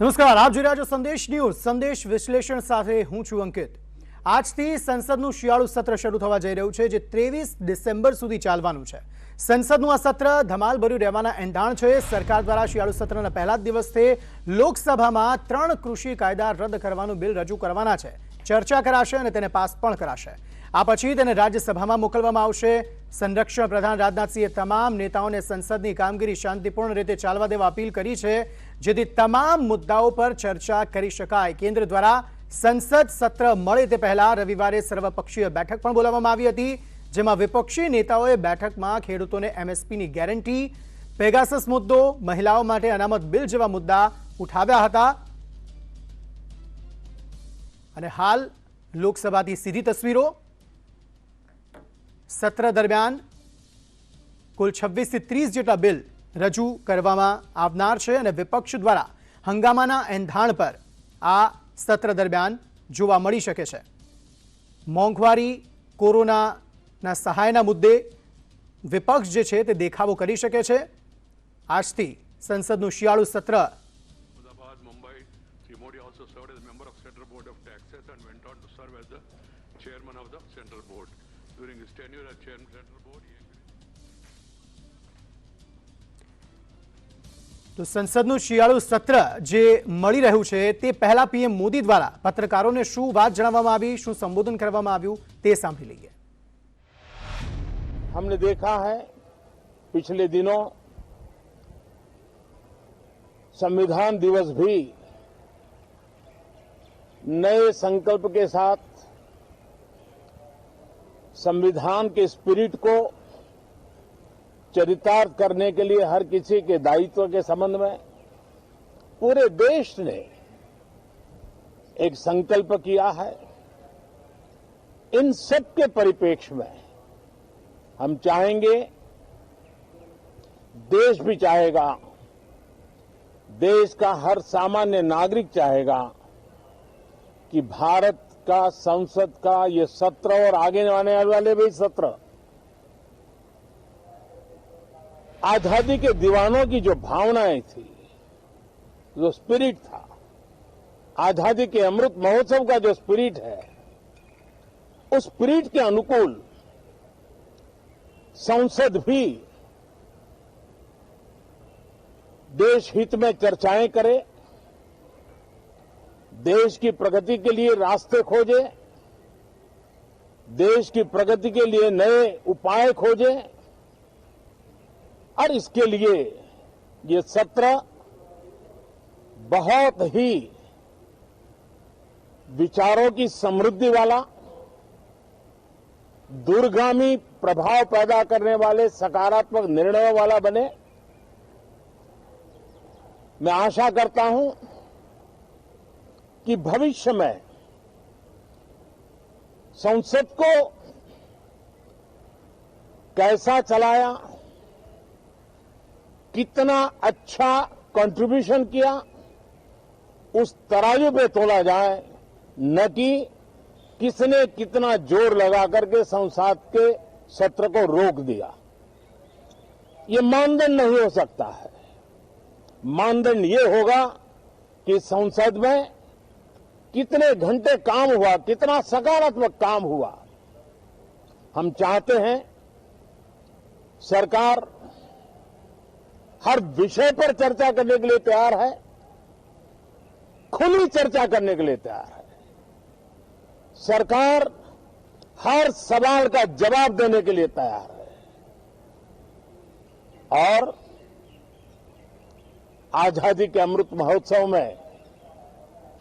નમસ્કાર, આપ જોઈ રહ્યા છો સંદેશ ન્યૂઝ. સંદેશ વિશ્લેષણ સાથે હું છું અંકિત. આજથી સંસદનું શિયાળુ સત્ર શરૂ થવા જઈ રહ્યું છે, જે 23 ડિસેમ્બર સુધી ચાલવાનું છે. સંસદનું આ સત્ર ધમાલભર્યું રહેવાના એંધાણ છે. સરકાર દ્વારા શિયાળુ સત્રના પહેલા જ દિવસથી લોકસભામાં 3 કૃષિ કાયદા રદ કરવાનું બિલ રજૂ કરવાના છે. ચર્ચા કરાશે અને તેને પાસ પણ કરાશે. આ પછી તેને રાજ્યસભામાં મોકલવામાં આવશે. સંરક્ષણ પ્રધાન રાજનાથસિંહે તમામ નેતાઓને સંસદની કામગીરી શાંતિપૂર્ણ રીતે ચાલવા દેવા અપીલ કરી છે, જેથી તમામ મુદ્દાઓ પર ચર્ચા કરી શકાય. કેન્દ્ર દ્વારા સંસદ સત્ર મળે તે પહેલા રવિવારે સર્વપક્ષીય બેઠક પણ બોલાવવામાં આવી હતી, જેમાં વિપક્ષી નેતાઓએ બેઠકમાં ખેડૂતોને એમએસપીની ગેરંટી, પેગાસસ મુદ્દો, મહિલાઓ માટે અનામત બિલ જેવા મુદ્દા ઉઠાવ્યા હતા. અને હાલ લોકસભાથી સીધી તસવીરો. સત્ર દરમિયાન કુલ 26 થી 30 જેટલા બિલ રજૂ કરવામાં આવનાર છે અને વિપક્ષ દ્વારા હંગામાના એંધાણ પર આ સત્ર દરમિયાન જોવા મળી શકે છે. મોંઘવારી, કોરોનાના સહાયના મુદ્દે વિપક્ષ જે છે તે દેખાવો કરી શકે છે. આજથી સંસદનું શિયાળુ સત્ર તો સંસદનું શિયાળુ સત્ર જે મળી રહ્યું છે તે પહેલા પીએમ મોદી દ્વારા પત્રકારોને શું વાત જણાવવામાં આવી, શું સંબોધન કરવામાં આવ્યું તે સાંભળી લઈએ. हमने देखा है पिछले दिनों संविधान दिवस भी नए संकल्प के साथ संविधान के स्पिरिट को चरितार्थ करने के लिए हर किसी के दायित्व के संबंध में पूरे देश ने एक संकल्प किया है. इन सब के परिप्रेक्ष्य में हम चाहेंगे, देश भी चाहेगा, देश का हर सामान्य नागरिक चाहेगा कि भारत का संसद का ये सत्र और आगे आने वाले भी सत्र आजादी के दीवानों की जो भावनाएं थी, जो स्पिरिट था, आजादी के अमृत महोत्सव का जो स्पिरिट है, उस स्पिरिट के अनुकूल संसद भी देश हित में चर्चाएं करे, देश की प्रगति के लिए रास्ते खोजे, देश की प्रगति के लिए नए उपाय खोजे. और इसके लिए ये सत्र बहुत ही विचारों की समृद्धि वाला, दूरगामी प्रभाव पैदा करने वाले सकारात्मक निर्णयों वाला बने. मैं आशा करता हूं कि भविष्य में संसद को कैसा चलाया, कितना अच्छा कंट्रीब्यूशन किया, उस तराजू पे तोला जाए, न कि किसने कितना जोर लगा करके संसद के सत्र को रोक दिया. ये मानदंड नहीं हो सकता है. मानदंड ये होगा कि संसद में कितने घंटे काम हुआ, कितना सकारात्मक काम हुआ. हम चाहते हैं सरकार हर विषय पर चर्चा करने के लिए तैयार है, खुली चर्चा करने के लिए तैयार है. सरकार हर सवाल का जवाब देने के लिए तैयार है. और आजादी के अमृत महोत्सव में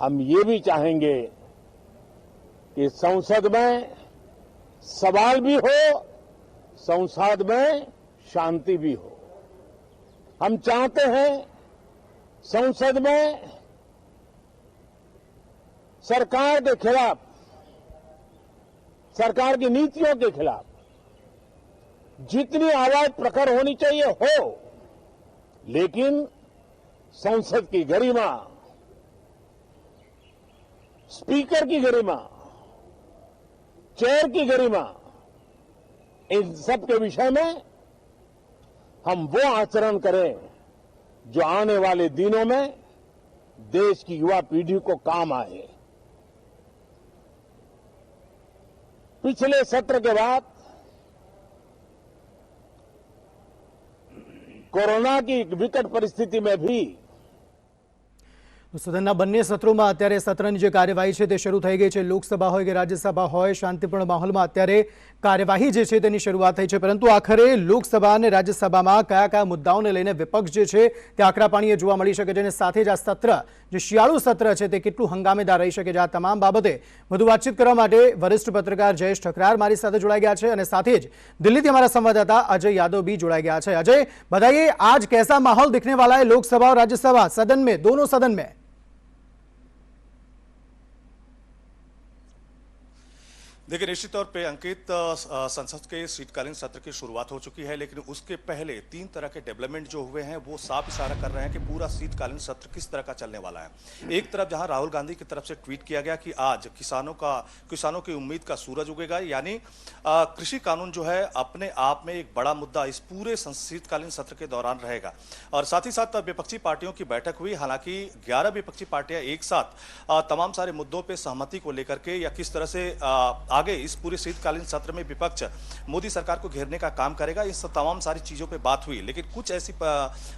हम ये भी चाहेंगे कि संसद में सवाल भी हो, संसद में शांति भी हो. हम चाहते हैं संसद में सरकार के खिलाफ, सरकार की नीतियों के खिलाफ जितनी आवाज प्रखर होनी चाहिए हो, लेकिन संसद की गरिमा, स्पीकर की गरिमा, चेयर की गरिमा, इन सब के विषय में हम वो आचरण करें जो आने वाले दिनों में देश की युवा पीढ़ी को काम आए। पिछले सत्र के बाद कोरोना की विकट परिस्थिति में भी સદનના બંને સત્રોમાં અત્યારે સત્રની જે કાર્યવાહી છે તે શરૂ થઈ ગઈ છે। લોકસભા હોય કે રાજ્યસભા હોય, શાંતિપૂર્ણ માહોલમાં અત્યારે કાર્યવાહી જે છે તેની શરૂઆત થઈ છે, પરંતુ આખરે લોકસભા અને રાજ્યસભામાં કયા કયા મુદ્દાઓને લઈને વિપક્ષ જે છે તે આકરા પાણીએ જોવા મળી શકે છે અને સાથે જ આ સત્ર જે શિયાળુ સત્ર છે તે કેટલું હંગામેદાર રહી શકે છે, આ તમામ બાબતે વધુ વાતચીત કરવા માટે વરિષ્ઠ પત્રકાર જયેશ ઠકરાર મારી સાથે જોડાઈ ગયા છે અને સાથે જ દિલ્હીથી हमारा संवाददाता अजय यादव भी जुड़ा गया है। अजय, बताइए आज कैसा माहौल दिखने वाला है लोकसभा और राज्यसभा सदन में, दोनों सदन में? देखिए, निश्चित तौर पे अंकित, संसद के शीतकालीन सत्र की शुरुआत हो चुकी है, लेकिन उसके पहले 3 तरह के डेवलपमेंट जो हुए हैं वो साफ इशारा कर रहे हैं कि पूरा शीतकालीन सत्र किस तरह का चलने वाला है। एक तरफ जहां राहुल गांधी की तरफ से ट्वीट किया गया कि आज किसानों की उम्मीद का सूरज उगेगा, यानी कृषि कानून जो है अपने आप में एक बड़ा मुद्दा इस पूरे शीतकालीन सत्र के दौरान रहेगा। और साथ ही साथ विपक्षी पार्टियों की बैठक हुई, हालांकि 11 विपक्षी पार्टियां एक साथ तमाम सारे मुद्दों पर सहमति को लेकर के या किस तरह से आगे इस पूरे शीतकालीन सत्र में विपक्ष मोदी सरकार को घेरने का काम करेगा, इस तमाम सारी चीजों पे बात हुई। लेकिन कुछ ऐसी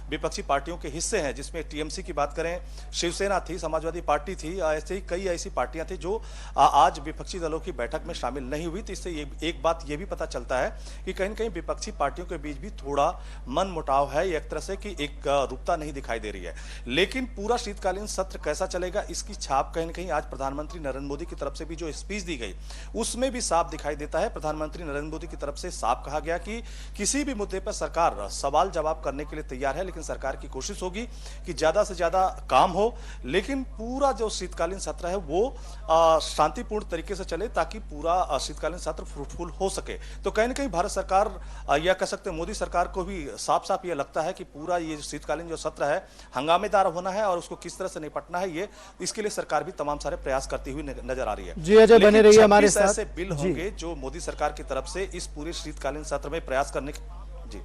विपक्षी पार्टियों के हिस्से हैं जिसमें टीएमसी की बात करें, शिवसेना थी, समाजवादी पार्टी थी, ऐसे ही कई ऐसी पार्टियां थी जो आज विपक्षी दलों की बैठक में शामिल नहीं हुई। तो इससे एक बात यह भी पता चलता है कि कहीं न कहीं विपक्षी पार्टियों के बीच भी थोड़ा मन मुटाव है, एक तरह से कि एक रूपता नहीं दिखाई दे रही है। लेकिन पूरा शीतकालीन सत्र कैसा चलेगा इसकी छाप कहीं न कहीं आज प्रधानमंत्री नरेंद्र मोदी की तरफ से भी जो स्पीच दी गई उसमें भी साफ दिखाई देता है। प्रधानमंत्री नरेंद्र मोदी की तरफ से साफ कहा गया कि किसी भी मुद्दे पर सरकार सवाल जवाब करने के लिए तैयार है, लेकिन सरकार की कोशिश होगी कि ज्यादा से ज्यादा काम हो, लेकिन पूरा जो शीतकालीन सत्र है वो शांतिपूर्ण तरीके से चले ताकि पूरा शीतकालीन सत्र फ्रूटफुल हो सके। तो कहीं ना कहीं भारत सरकार या कह सकते हैं मोदी सरकार को भी साफ साफ ये लगता है कि पूरा ये शीतकालीन जो सत्र है हंगामेदार होना है और उसको किस तरह से निपटना है, ये इसके लिए सरकार भी तमाम सारे प्रयास करती हुई नजर आ रही है। जी अजय, बने रहिए हमारे साथ। ऐसे बिल होंगे जो मोदी सरकार की तरफ से इस पूरे शीतकालीन सत्र में प्रयास करने जी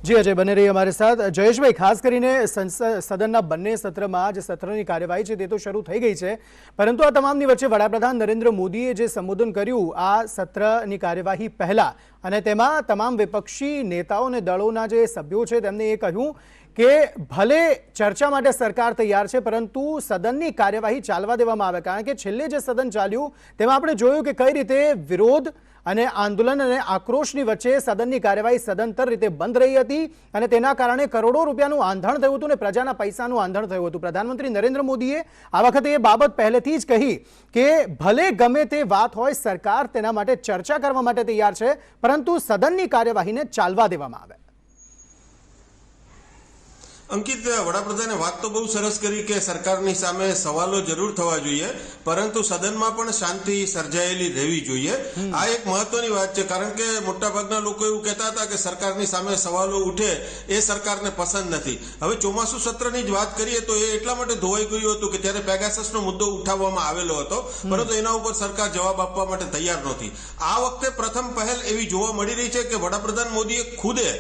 जी अजय, बने रहिए हमारे साथ। जयेशભાઈ, ખાસ કરીને સદનના બંને સત્રમાં જે સત્રની કાર્યવાહી છે તે તો શરૂ થઈ ગઈ છે, પરંતુ આ તમામની વચ્ચે વડાપ્રધાન નરેન્દ્ર મોદીએ જે સંબોધન કર્યું આ સત્રની કાર્યવાહી પહેલા અને તેમાં તમામ વિપક્ષી નેતાઓ અને દળોના જે સભ્યો છે તેમને એ કહ્યું કે ભલે ચર્ચા માટે સરકાર તૈયાર છે, પરંતુ સદનની કાર્યવાહી ચાલવા દેવામાં આવે, કારણ કે છેલ્લે જે સદન ચાલ્યું તેમાં આપણે જોયું કે કઈ રીતે વિરોધ અને આંદોલન અને આક્રોશની વચ્ચે સદનની કાર્યવાહી સદંતર રીતે બંધ રહી હતી અને તેના કારણે કરોડો રૂપિયાનું આંધણ થયું હતું અને પ્રજાના પૈસાનું આંધણ થયું હતું। પ્રધાનમંત્રી નરેન્દ્ર મોદીએ આ વખતે એ બાબત પહેલેથી જ કહી કે ભલે ગમે તે વાત હોય, સરકાર તેના માટે ચર્ચા કરવા માટે તૈયાર છે, પરંતુ સદનની કાર્યવાહીને ચાલવા દેવામાં આવે। અંકિત, વડાપ્રધાને વાત તો બહુ સરસ કરી કે સરકારની સામે સવાલો જરૂર થવા જોઈએ, પરંતુ સદનમાં પણ શાંતિ સર્જાયેલી રહેવી જોઈએ। આ એક મહત્વની વાત છે, કારણ કે મોટાભાગના લોકો એવું કહેતા હતા કે સરકારની સામે સવાલો ઉઠે એ સરકારને પસંદ નથી। હવે ચોમાસુ સત્રની જ વાત કરીએ તો એ એટલા માટે ધોવાઈ ગયું હતું કે ત્યારે પેગાસસનો મુદ્દો ઉઠાવવામાં આવેલો હતો, પરંતુ એના ઉપર સરકાર જવાબ આપવા માટે તૈયાર નહોતી। આ વખતે પ્રથમ પહેલ એવી જોવા મળી રહી છે કે વડાપ્રધાન મોદીએ ખુદે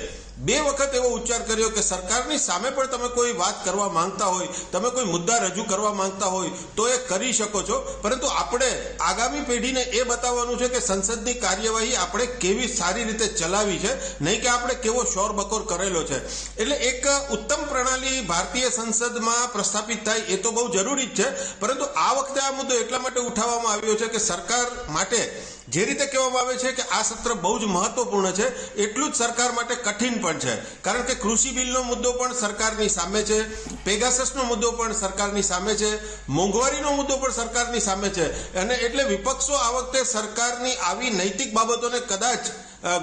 2 વખત એવો ઉચ્ચાર કર્યો કે સરકારની સામે પણ તમે કોઈ વાત કરવા માંગતા હોય, તમે કોઈ મુદ્દા રજૂ કરવા માંગતા હોય તો એ કરી શકો છો, પરંતુ આપણે આગામી પેઢીને એ બતાવવાનું છે કે સંસદની કાર્યવાહી આપણે કેવી સારી રીતે ચલાવી છે, નહીં કે આપણે કેવો શોરબકોર કરેલો છે। એટલે એક ઉત્તમ પ્રણાલી ભારતીય સંસદમાં પ્રસ્થાપિત થાય એ તો બહુ જરૂરી જ છે, પરંતુ આ વખતે આ મુદ્દો એટલા માટે ઉઠાવવામાં આવ્યો છે કે સરકાર માટે જે રીતે કહેવામાં આવે છે કે આ સત્ર બહુ જ મહત્વપૂર્ણ છે, એટલું જ સરકાર માટે કઠિન પણ છે, કારણ કે કૃષિ બિલનો મુદ્દો પણ સરકારની સામે છે, પેગાસસનો મુદ્દો પણ સરકારની સામે છે, મોંઘવારીનો મુદ્દો પણ સરકારની સામે છે, અને એટલે વિપક્ષો આ વખતે સરકારની આવી નૈતિક બાબતોને કદાચ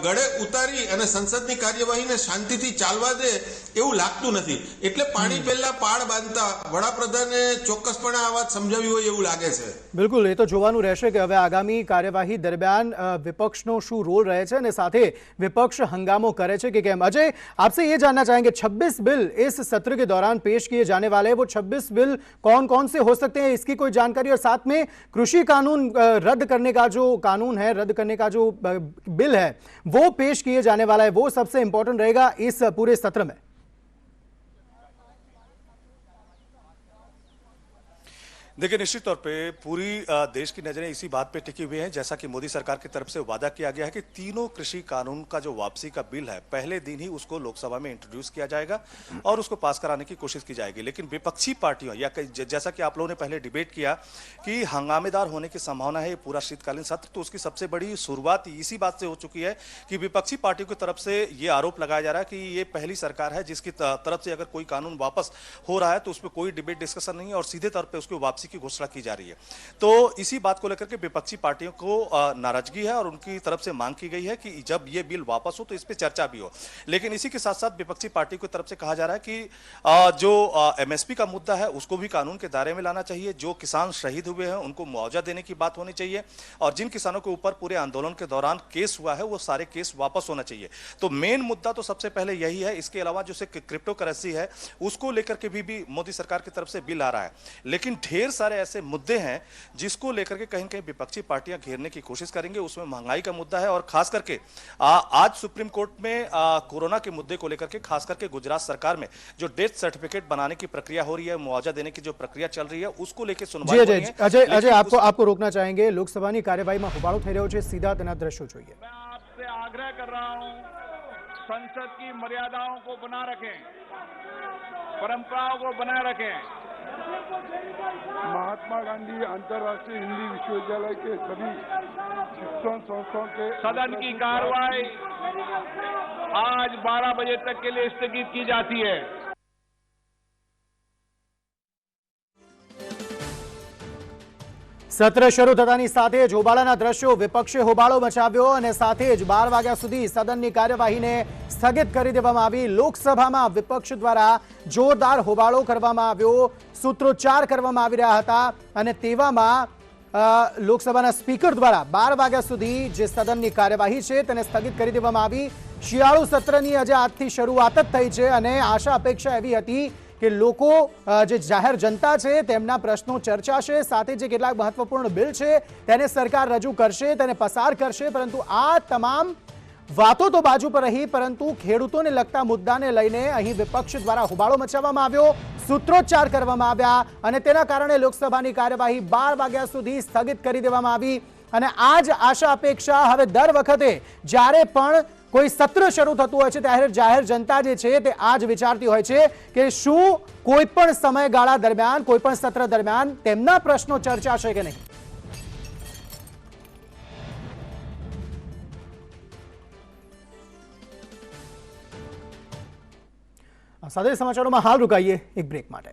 ગળે ઉતારી અને સંસદની કાર્યવાહીને શાંતિથી ચાલવા દે એવું લાગતું નથી। એટલે પાણી પહેલા પાળ બાંધતા વડાપ્રધાને ચોક્કસપણે આ વાત સમજાવી હોય એવું લાગે છે। બિલકુલ, એ તો જોવાનું રહેશે કે હવે આગામી કાર્યવાહી દરમિયાન વિપક્ષનો શું રોલ રહે છે અને સાથે વિપક્ષ હંગામો કરે છે કે કેમ। अजय, आपसे ये जानना चाहेंगे 26 बिल इस सत्र के दौरान पेश किए जाने वाले हैं, वो 26 बिल कौन कौन से हो सकते हैं, इसकी कोई जानकारी, और साथ में कृषि कानून रद्द करने का जो कानून है, रद्द करने का जो बिल है वो पेश किए जाने वाला है, वो सबसे इंपॉर्टेंट रहेगा इस पूरे सत्र में। देखिए, निश्चित तौर पे पूरी देश की नजरें इसी बात पे टिकी हुई हैं, जैसा कि मोदी सरकार की तरफ से वादा किया गया है कि तीनों कृषि कानून का जो वापसी का बिल है, पहले दिन ही उसको लोकसभा में इंट्रोड्यूस किया जाएगा और उसको पास कराने की कोशिश की जाएगी। लेकिन विपक्षी पार्टियों या जैसा कि आप लोगों ने पहले डिबेट किया कि हंगामेदार होने की संभावना है ये पूरा शीतकालीन सत्र, तो उसकी सबसे बड़ी शुरुआत इसी बात से हो चुकी है कि विपक्षी पार्टियों की तरफ से ये आरोप लगाया जा रहा है कि ये पहली सरकार है जिसकी तरफ से अगर कोई कानून वापस हो रहा है तो उस पर कोई डिबेट डिस्कशन नहीं है और सीधे तौर पर उसकी वापसी की घोषणा की जा रही है। तो इसी बात को लेकर के विपक्षी पार्टियों को नाराजगी है और उनकी तरफ से मांग की गई है कि जब ये बिल वापस हो तो इस पे चर्चा भी हो। लेकिन इसी के साथ साथ विपक्षी पार्टी की तरफ से कहा जा रहा है कि जो एमएसपी का मुद्दा है उसको भी कानून के दायरे में लाना चाहिए। जो किसान शहीद हुए हैं उनको मुआवजा देने की बात होनी चाहिए और जिन किसानों के ऊपर पूरे आंदोलन के दौरान केस हुआ है वो सारे केस वापस होना चाहिए। तो मेन मुद्दा तो सबसे पहले यही है। इसके अलावा जो क्रिप्टो करेंसी है उसको लेकर के भी मोदी सरकार की तरफ से बिल आ रहा है। लेकिन ढेर सारे ऐसे मुद्दे हैं जिसको लेकर के कहीं कहीं विपक्षी पार्टियां घेरने की कोशिश करेंगे। उसमें महंगाई का मुद्दा है और खास करके आज सुप्रीम कोर्ट में कोरोना के मुद्दे को लेकर के खास करके गुजरात सरकार में जो डेथ सर्टिफिकेट बनाने की प्रक्रिया हो रही है, मुआवजा देने की जो प्रक्रिया चल रही है उसको लेकर सुनवाई हो रही है। अजय आपको रोकना चाहेंगे। लोकसभाની કાર્યવાહીમાં હોબાળો થઈ રહ્યો છે, सीधा તેના દ્રશ્યો જોઈએ। मैं आपसे आग्रह कर रहा हूं, संसद की मर्यादाओं को बना रखें, परंपराओं को बनाए रखें। महात्मा गांधी अंतर्राष्ट्रीय हिंदी विश्वविद्यालय के सभी शिक्षण संस्थाओं के सदन की कार्रवाई आज 12 बजे तक के लिए स्थगित की जाती है। સત્ર શરૂ થતાની સાથે જ હોબાળાના દ્રશ્યો, વિપક્ષે હોબાળો મચાવ્યો અને સાથે જ 12 વાગ્યા સુધી સદનની કાર્યવાહીને સ્થગિત કરી દેવામાં આવી। લોકસભામાં વિપક્ષ દ્વારા જોરદાર હોબાળો કરવામાં આવ્યો, સૂત્રોચ્ચાર કરવામાં આવી રહ્યા હતા અને તેવામાં લોકસભાના સ્પીકર દ્વારા 12 વાગ્યા સુધી જે સદનની કાર્યવાહી છે તેને સ્થગિત કરી દેવામાં આવી। શિયાળુ સત્રની આજે આજથી શરૂઆત જ થઈ છે અને આશા અપેક્ષા એવી હતી કે લોકો જે જાહેર જનતા છે તેમના પ્રશ્નો ચર્ચાશે, સાથે જે કેટલાક મહત્વપૂર્ણ બિલ છે તેને સરકાર રજૂ કરશે, તેને પસાર કરશે, પરંતુ આ તમામ વાતો તો બાજુ પર રહી, પરંતુ ખેડૂતોને લગતા મુદ્દાને લઈને અહીં વિપક્ષ દ્વારા હોબાળો મચાવવામાં આવ્યો, સૂત્રોચ્ચાર કરવામાં આવ્યા અને તેના કારણે લોકસભાની કાર્યવાહી 12 વાગ્યા સુધી સ્થગિત કરી દેવામાં આવી। અને આ જ આશા અપેક્ષા હવે દર વખતે જ્યારે પણ કોઈ સત્ર શરૂ થતું હોય છે ત્યારે જાહેર જનતા જે છે તે આ જ વિચારતી હોય છે કે શું કોઈ પણ સમયગાળા દરમિયાન, કોઈ પણ સત્ર દરમિયાન તેમના પ્રશ્નો ચર્ચાશે કે નહીં। સાથે સમાચારોમાં હાલ રોકાઈએ એક બ્રેક માટે।